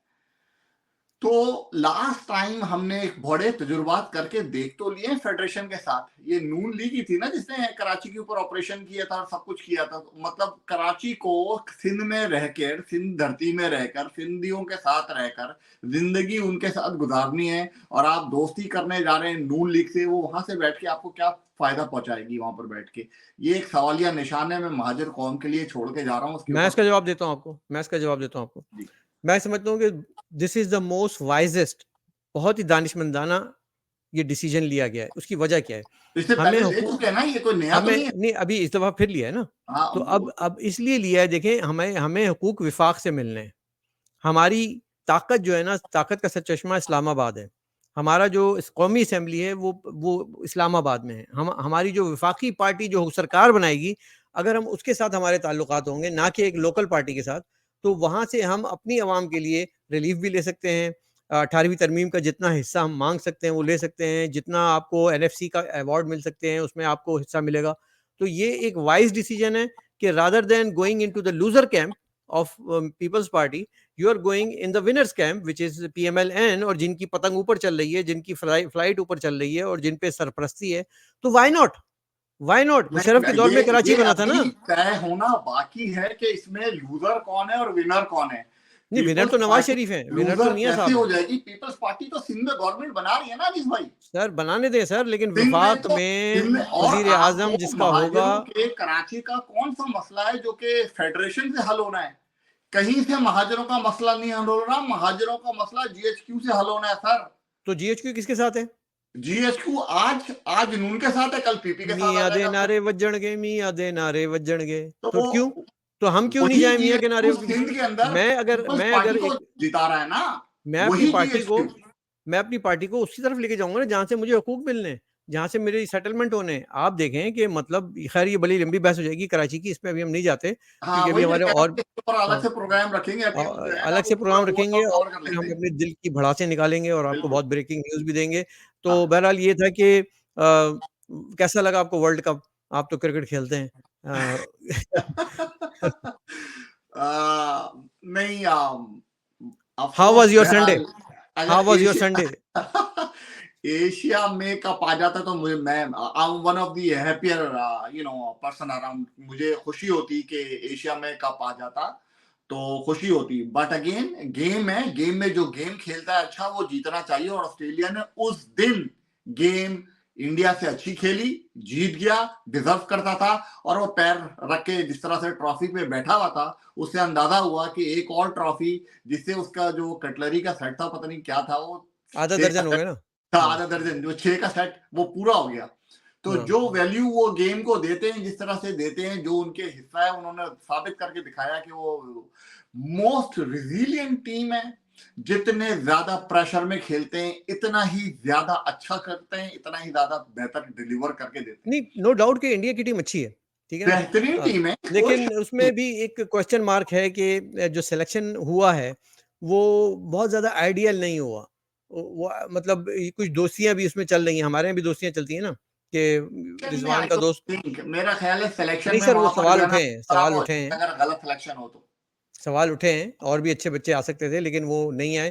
तो लास्ट टाइम हमने एक बड़े तजुर्बात करके देख तो लिए फेडरेशन के साथ। ये नून लीग ही थी ना जिसने कराची के ऊपर ऑपरेशन किया था और सब कुछ किया था। मतलब कराची को सिंध में रहकर, सिंध धरती में रहकर, सिंधियों के साथ रहकर जिंदगी उनके साथ गुजारनी है, और आप दोस्ती करने जा रहे हैं नून लीग से। वो वहां से बैठ के आपको क्या फायदा पहुंचाएगी वहां पर बैठ के? ये एक सवालिया निशान है। मैं महाजिर कौम के लिए छोड़ के जा रहा हूँ उसके मैं ऊपर। इसका जवाब देता हूँ आपको, जी। मैं समझता हूँ कि दिस इज़ द मोस्ट वाइज़ेस्ट, बहुत ही दानिशमंदाना ये डिसीज़न लिया गया है। उसकी वजह क्या है? इससे हमें पहले ले हुकू चुके हैं ना, ये कोई नया तो हमें नहीं है। नहीं, अभी इस दफ़ा फिर लिया है ना, हाँ, तो अब इसलिए लिया है, देखें हमें हमें हुकूक विफ़ाक़ से मिलने हैं। हमारी ताकत जो है ना, ताकत का सरचश्मा इस्लामाबाद है। हमारा जो कौमी असम्बली है वो इस्लामाबाद में है। हमारी जो वफाकी पार्टी जो सरकार बनाएगी, अगर हम उसके साथ हमारे ताल्लुकात होंगे, ना कि एक लोकल पार्टी के साथ, तो वहाँ से हम अपनी आवाम के लिए रिलीफ भी ले सकते हैं। 18वीं तरमीम का जितना हिस्सा हम मांग सकते हैं वो ले सकते हैं, जितना आपको एनएफसी का अवार्ड मिल सकते हैं उसमें आपको हिस्सा मिलेगा। तो ये एक वाइज डिसीजन है कि rather than going into the loser camp of People's Party, you are going in the winners camp which is PMLN, और जिनकी पतंग ऊपर चल रही है, जिनकी फ्लाइट ऊपर चल रही है और जिन पे सरपरस्ती है, तो why not, why not. Musharraf के नहीं, दौर में कराची ये बना था अभी ना। तय होना बाकी है कि इसमें लूजर कौन है और विनर कौन है। नहीं, विनर पीपल्स तो नवाज पार्टी शरीफ है, विनर तो लूजर मियां कैसे साहब हो है। जाएगी? पीपल्स पार्टी तो सिंध में गवर्नमेंट बना रही है ना अजीज भाई। सर बनाने दें सर, लेकिन सिंध में वफाक तो में सिंध में, और वजीर आजम आपको जिसका होगा। महाजनों के कराची का कौन सा मसला है जो कि फेडरेशन से हल होना है? कहीं से महाजनों का मसला नहीं हल हो रहा, महाजनों का मसला जीएचक्यू से हल होना है सर। तो जीएचक्यू किसके साथ है? जीएचक्यू आज आज नून के साथ है, कल पीपी के साथ आ मियाँ दे जाएगा फिर। नारे वज्जणगे, मियाँ दे नारे वज्जणगे। तो क्यों? तो तो हम क्यों नहीं वही जाए मियाँ के नारे? जीएचक्यू सिंध के अंदर मैं अगर पीपल्स मैं पार्टी अगर को एक जिता रहा है ना, मैं अपनी वही पार्टी को जीएचक्यू। मैं अपनी पार्टी को उसी तरफ लेके जाऊंगा ना जहां से मुझे हकूक मिलने हैं, जहां से मेरे सेटलमेंट होने हैं। आप देखें कि मतलब, खैर ये बड़ी लंबी बहस हो जाएगी कराची की, इस पे अभी हम नहीं जाते हाँ, क्योंकि अभी वही मैं हमारे कह रहा और हूँ, इसके ऊपर अलग हाँ, से प्रोग्राम रखेंगे, अभी हम जो है ना अलग वो से पूरा प्रोग्राम रखेंगे ओवरऑल और कवर कर फिर लेते हम हैं। अपने दिल की भड़ासें निकालेंगे और आपको बिल्कुल। बहुत ब्रेकिंग न्यूज़ भी देंगे। तो हाँ। बहरहाल ये था कि कैसा लगा आपको वर्ल्ड कप? आप तो क्रिकेट खेलते हैं। नहीं, हाउ अफसोस वाज़ योर संडे? बहरहाल, हाउ अगर was your Sunday? Asia Asia में कप आ जाता तो मुझे, मैं I am one of the happier person around. मुझे खुशी होती कि एशिया में कप आ जाता, तो खुशी होती। बट अगेन गेम है, गेम में जो गेम खेलता है अच्छा वो जीतना चाहिए, और ऑस्ट्रेलिया ने उस दिन गेम इंडिया से अच्छी खेली, जीत गया, डिजर्व करता था। और वो पैर रख के जिस तरह से ट्रॉफी पे बैठा हुआ था, उससे अंदाजा हुआ कि एक और ट्रॉफी, जिससे उसका जो कटलरी का सेट था, पता नहीं क्या था वो, आधा 6 का दर्जन हो सेट गए ना? था, हुँ, आधा दर्जन, जो 6 का सेट वो पूरा हो गया। तो हाँ। जो वैल्यू वो गेम को देते हैं, जिस तरह से देते हैं, जो उनके हिस्सा है, उन्होंने साबित करके दिखाया कि वो मोस्ट रिजिलियंट टीम है। जितने ज्यादा प्रेशर में खेलते हैं, इतना ही ज्यादा अच्छा करते हैं, इतना ही ज्यादा बेहतर डिलीवर करके देते हैं। नहीं, नो डाउट कि इंडिया की टीम अच्छी है, ठीक है ना? बेहतरीन टीम है, कोई लेकिन शक नहीं। उसमें भी एक क्वेश्चन मार्क है कि जो सिलेक्शन हुआ है, वो बहुत ज़्यादा आइडियल नहीं हुआ। वो मतलब कुछ दोस्तियाँ भी उसमें चल रही हैं, हमारे यहाँ भी दोस्तियाँ चलती हैं ना, कि में रिज़वान आई का डोंट दोस्त। थिंक, मेरा ख्याल है सिलेक्शन नहीं में सर, वो वहां पर जो है ना खराब हो जाएगा, हैं, अगर गलत सिलेक्शन हो तो। सवाल उठे हैं और भी अच्छे बच्चे आ सकते थे लेकिन वो नहीं आए।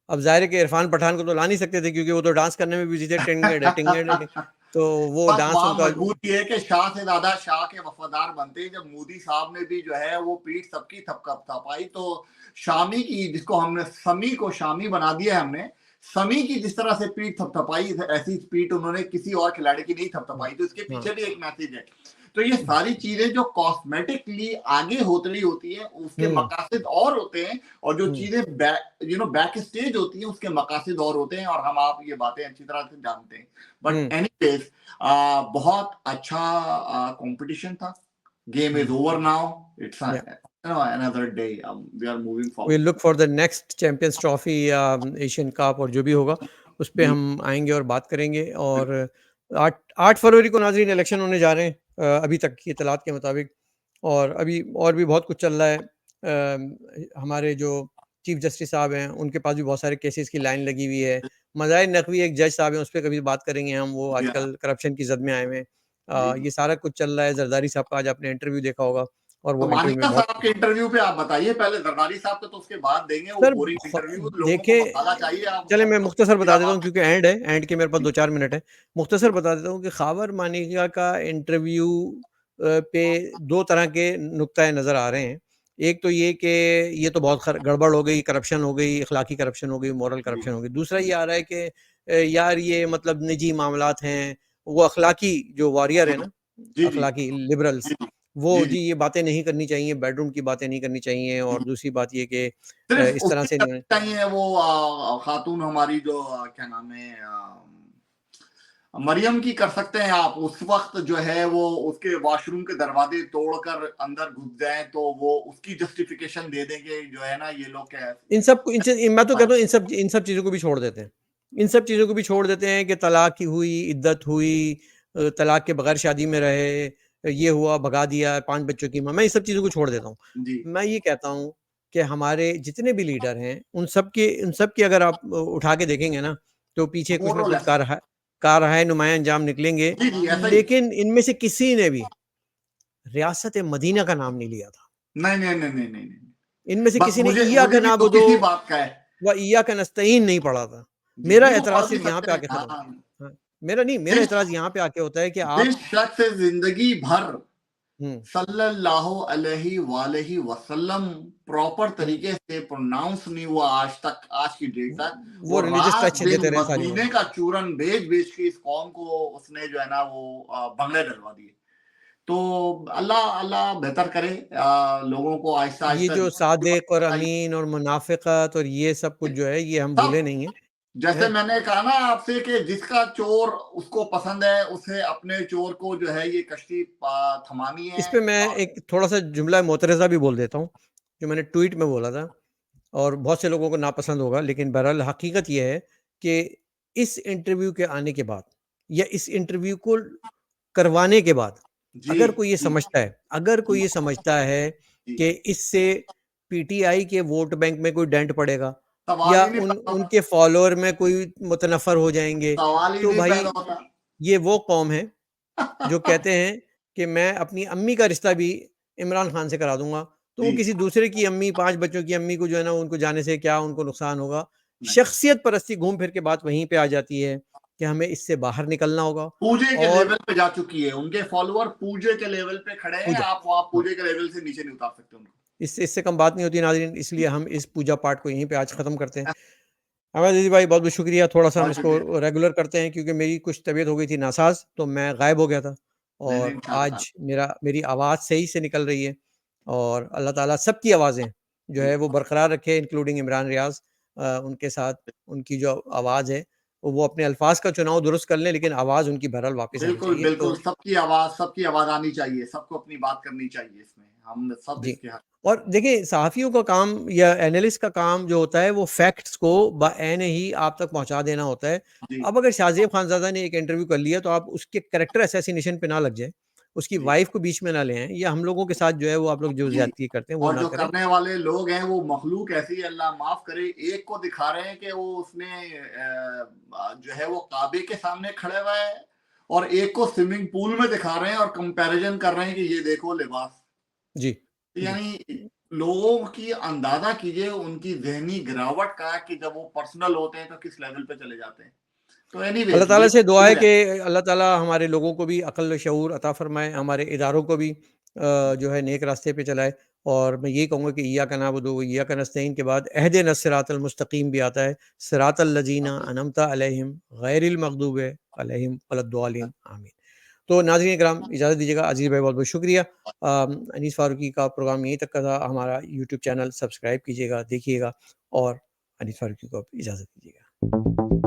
अब ज़ाहिर है कि इरफ़ान पठान को तो ला नहीं सकते थे क्योंकि वो तो डांस करने में बिज़ी थे, टिंगड़ टिंगड़ टिंग, तो वो बस डांस वहां उनका। मजबूरी है कि शाह से ज्यादा शाह के वफादार बनते हैं। जब मोदी साहब ने भी जो है वो पीठ सबकी थपथप थपाई, तो शामी की, जिसको हमने समी को शामी बना दिया है हमने, समी की जिस तरह से पीठ थपथपाई, ऐसी पीठ उन्होंने किसी और खिलाड़ी की नहीं हाँ, थपथपाई। तो इसके हाँ। पीछे भी एक मैसेज है। तो ये सारी चीजें जो कॉस्मेटिकली आगे होती होती है, उसके हुँ, मकासद और होते हैं, और जो हुँ। चीजें बैक स्टेज होती हैं, उसके मकासद और होते हैं, और हम आप ये बातें अच्छी तरह से जानते हैं। बट हुँ, एनीवेज, बहुत अच्छा कंपटीशन था। गेम इज हुँ। ओवर नाउ, इट्स या another day, we are moving we forward. Look for the next Champions Trophy या एशियन कप और जो भी होगा, उस पे जी, हम आएँगे और बात करेंगे। और 8 फरवरी को नाज़रीन इलेक्शन होने जा रहे हैं, अभी तक की इत्तलात के मुताबिक। और अभी और भी बहुत कुछ चल रहा है। हमारे जो चीफ जस्टिस साहब हैं, उनके पास भी बहुत सारे केसेस की लाइन लगी हुई है। मज़ाहिर नकवी एक जज साहब हैं, उस पे कभी बात करेंगे हम, वो जी, हाँ, आजकल करप्शन की ज़द में आए हुए हैं। जी। ये सारा कुछ चल रहा है। ज़रदारी साहब का आज आपने इंटरव्यू देखा होगा और तो वो इंटरव्यू में मानिका बहुत। साहब के इंटरव्यू पे आप बताइए पहले, जरदारी साहब के तो उसके बाद देंगे वो सर बोरिंग इंटरव्यू, लोगों को देखिए, मसाला चाहिए। आप चले मैं हम तो मुख्तसर बता सीधा देता हूँ बात क्योंकि एंड है, एंड के मेरे पास जी, 2-4 मिनट है। जी, मुख्तसर बता देता हूँ कि ख़ावर मानिका का इंटरव्यू पे 2 तरह के नुक्ता नज़र आ रहे हैं। एक तो ये कि ये तो बहुत गड़बड़ हो गई, करप्शन हो गई, अखलाकी करप्शन हो गई, मॉरल जी, करप्शन हो गई। दूसरा ये आ रहा है कि यार ये मतलब निजी मामलात हैं, वो अखलाकी जो वॉरियर है ना, जी, जी, अखलाकी लिबरल्स, जी, वो जी, जी। जी ये बातें नहीं करनी चाहिए, बेडरूम की बातें नहीं करनी चाहिए। और दूसरी बात ये कि सिर्फ इस तरह उसकी से करनी चाहिए वो खातून हमारी जो क्या नाम है, मरियम की कर सकते हैं आप, उस वक्त जो है वो उसके वॉशरूम के दरवाजे तोड़कर अंदर घुस जाए तो वो उसकी जस्टिफिकेशन दे देंगे जो है ना, ये लोग क्या मैं तो कहता हूँ इन सब चीज़ों को भी छोड़ देते हैं। इन सब चीज़ों को भी छोड़ देते हैं कि तलाक की हुई, इद्दत हुई, तलाक के बगैर शादी में रहे, ये हुआ, भगा दिया, 5 बच्चों की माँ, मैं ये सब चीज़ों को छोड़ देता हूँ। जी, मैं ये कहता हूँ कि हमारे जितने भी लीडर हैं, उन सब की अगर आप उठा के देखेंगे ना, तो पीछे कुछ न कुछ मोरलेस। कारहाय नुमायाँ अंजाम निकलेंगे, जी, जी, ऐसा ही। लेकिन इनमें से किसी ने भी रियासत मदीना का नाम नहीं लिया था। नहीं, नहीं, नहीं, नहीं, नहीं, नहीं। इनमें से बस किसी ने मुझे इय्याका मुझे भी दुःख नअबुदु इसी बात का है। व इय्याका नस्तईन नहीं पढ़ा था। जी, मेरा नहीं वो एतराज़ पढ़ भी सिर्फ़ यहाँ पे सकते हैं। आके खत्म हाँ, हाँ, मेरा जिस एतराज़ यहाँ पे आके होता है कि आप जिस शख्स से ज़िंदगी भर हुँ, सल्लल्लाहु अलैहि वालैहि वसल्लम प्रॉपर हुँ, तरीके से प्रोनाउंस नहीं हुआ आज तक, आज की डेट तक, वो वो रिलीजियस रात टच दिन देते रहे सारी मदीने उम्र। का चूरन बेच-बेच के इस कौम को उसने जो है ना वो बंगले डलवा दिए। तो अल्लाह अल्लाह बेहतर करे, लोगों को ये आहिस्ता-आहिस्ता जो सादिक और चाहिए। अमीन और मुनाफ़िक़त और ये सब कुछ जो है, ये हम भूले सब नहीं हैं, जैसे हैं? मैंने कहा ना आपसे कि जिसका चोर उसको पसंद है, उसे अपने चोर को जो है ये कश्ती थमानी इस है। पे मैं एक थोड़ा-सा जुमला मोतरज़ा भी बोल देता हूँ, जो मैंने ट्वीट में बोला था और बहुत से लोगों को नापसंद होगा, लेकिन बहरहाल हकीकत ये है कि इस इंटरव्यू के आने के बाद या इस इंटरव्यू को करवाने के बाद जी, जी, अगर कोई जी, ये समझता है जी। कि इससे पीटीआई के वोट बैंक में कोई डेंट पड़ेगा सवाल या ही नहीं पैदा होता। उनके फॉलोअर में कोई मुतनफ़र हो जाएँगे, सवाल ही तो नहीं भाई पैदा होता। ये वो कौम है जो कहते हैं कि मैं अपनी अम्मी का रिश्ता भी इमरान खान से करा दूँगा, तो वो जी, किसी दूसरे की अम्मी, 5 बच्चों की अम्मी को जो है ना उनको जाने से क्या उनको नुकसान होगा। नहीं। शख्सियत परस्ती घूम फिर के बात वहीं पे आ जाती है कि हमें इससे बाहर निकलना होगा पूजे के और लेवल पे जा चुकी है। उनके फॉलोवर पूजे के लेवल पे खड़े हैं, पूजा आप वहाँ हाँ, पूजे के लेवल से नीचे नहीं उतार सकते उनको। इससे कम बात नहीं होती नाज़रीन, इसलिए हम इस पूजा पाठ को यहीं पे आज ख़त्म करते हैं। अहमद अज़ीज़ भाई बहुत-बहुत शुक्रिया, थोड़ा-सा हम बहुत इसको शुक्रिया। रेगुलर करते हैं क्योंकि मेरी कुछ तबीयत हो गई थी नासाज़, तो मैं गायब हो गया था नहीं, नहीं, और इंशाअल्लाह। आज मेरी आवाज़ सही से निकल रही है और अल्लाह ताला सबकी आवाज़ें जो जी, है वो बरकरार रखे इंक्लूडिंग इमरान रियाज़, उनके साथ उनकी जो आवाज़ है, वो अपने अल्फ़ाज़ का चुनाव दुरुस्त कर लें, लेकिन आवाज़ उनकी बहरहाल वापस आनी बिल्कुल, चाहिए। बिल्कुल, तो सबकी आवाज़ आनी चाहिए, सबको अपनी बात करनी चाहिए इसमें। हम सब जी। इसके हक। और देखिए सहाफ़ियों का काम या एनालिस्ट का काम जो होता है वो फैक्ट्स को बएन ही आप तक पहुँचा देना होता है। जी, अब अगर शाहज़ेब खानज़ादा ने एक इंटरव्यू कर लिया तो आप उसके कैरेक्टर असैसिनेशन पे ना लग जाएँ, उसकी जी, वाइफ़ को बीच में ना ले आएँ या हम लोगों के साथ जो है वो आप लोग जो जी। ज़्यादती करते हैं वो और ना जो करें। करने वाले लोग हैं वो मखलूक ऐसी है, अल्लाह माफ़ करे, एक को दिखा रहे हैं कि वो उसने जो है वो काबे के सामने खड़ा हुआ है और एक को स्विमिंग पूल में दिखा रहे हैं और कंपैरिज़न कर रहे हैं कि ये देखो लिबास। जी, जी। यानी लोगों की अंदाज़ा कीजिए उनकी ज़हनी गिरावट का कि जब वो पर्सनल होते हैं तो किस लेवल पे चले जाते हैं। तो अल्लाह एनीवेज़ ताला ये से दुआ है शुक्रिया। कि अल्लाह ताला हमारे लोगों को भी अक़ल शऊर अता फ़रमाए, हमारे इदारों को भी जो है नेक रास्ते पे चलाए और मैं यही कहूँगा कि इय्याका नअबुदु व इय्याका नस्तईन के बाद अहदिना सिरातल मुस्तकीम भी आता है। सिरातल लज़ीना अनअमता अलैहिम गैरिल मग़दूबि अलैहिम वलद्दालिन आमीन। तो नाज़रीन किराम इजाज़त दीजिएगा। अज़ीज़ भाई बहुत-बहुत शुक्रिया। अनीस फ़ारूकी का प्रोग्राम यहीं तक का था। हमारा यूट्यूब चैनल सब्सक्राइब कीजिएगा, देखिएगा और अनीस फ़ारूकी को इजाज़त दीजिएगा।